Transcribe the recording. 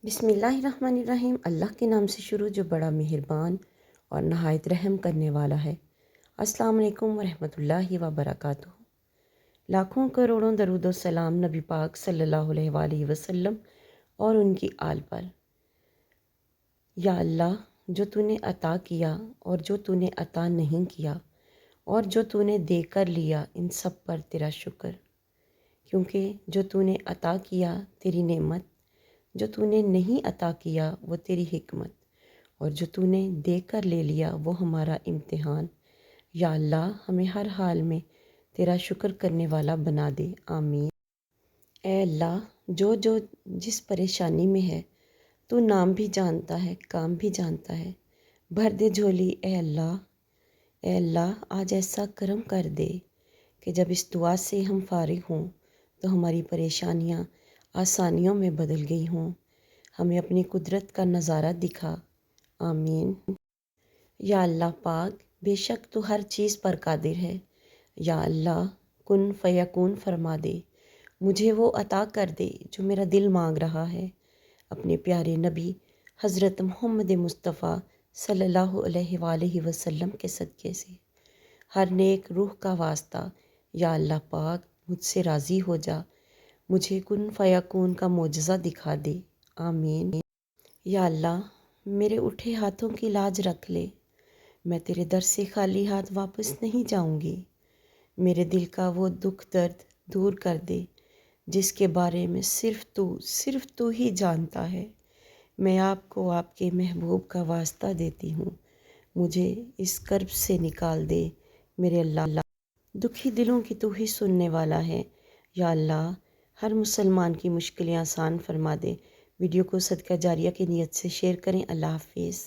بسم اللہ الرحمن الرحیم۔ اللہ کے نام سے شروع جو بڑا مہربان اور نہایت رحم کرنے والا ہے۔ السلام علیکم ورحمۃ اللہ وبرکاتہ۔ لاکھوں کروڑوں درود و سلام نبی پاک صلی اللہ علیہ وآلہ وسلم اور ان کی آل پر۔ یا اللہ، جو تو نے عطا کیا اور جو تو نے عطا نہیں کیا اور جو تو نے دے کر لیا، ان سب پر تیرا شکر، کیونکہ جو تو نے عطا کیا تیری نعمت، جو تو نے نہیں عطا کیا وہ تیری حکمت، اور جو تو نے دے کر لے لیا وہ ہمارا امتحان۔ یا اللہ، ہمیں ہر حال میں تیرا شکر کرنے والا بنا دے، آمین۔ اے اللہ، جو جس پریشانی میں ہے تو نام بھی جانتا ہے، کام بھی جانتا ہے، بھر دے جھولی اے اللہ۔ اے اللہ، آج ایسا کرم کر دے کہ جب اس دعا سے ہم فارغ ہوں تو ہماری پریشانیاں آسانیوں میں بدل گئی ہوں، ہمیں اپنی قدرت کا نظارہ دکھا، آمین۔ یا اللہ پاک، بے شک تو ہر چیز پر قادر ہے۔ یا اللہ، کن فیکون فرما دے، مجھے وہ عطا کر دے جو میرا دل مانگ رہا ہے، اپنے پیارے نبی حضرت محمد مصطفیٰ صلی اللہ علیہ وآلہ وسلم کے صدقے سے۔ ہر نیک روح کا واسطہ، یا اللہ پاک مجھ سے راضی ہو جا، مجھے کن فیکون کا معجزہ دکھا دے، آمین۔ یا اللہ، میرے اٹھے ہاتھوں کی لاج رکھ لے، میں تیرے در سے خالی ہاتھ واپس نہیں جاؤں گی۔ میرے دل کا وہ دکھ درد دور کر دے جس کے بارے میں صرف تو ہی جانتا ہے۔ میں آپ کو آپ کے محبوب کا واسطہ دیتی ہوں، مجھے اس کرب سے نکال دے میرے اللہ۔ دکھی دلوں کی تو ہی سننے والا ہے۔ یا اللہ، ہر مسلمان کی مشکلیں آسان فرما دے۔ ویڈیو کو صدقہ جاریہ کی نیت سے شیئر کریں۔ اللہ حافظ۔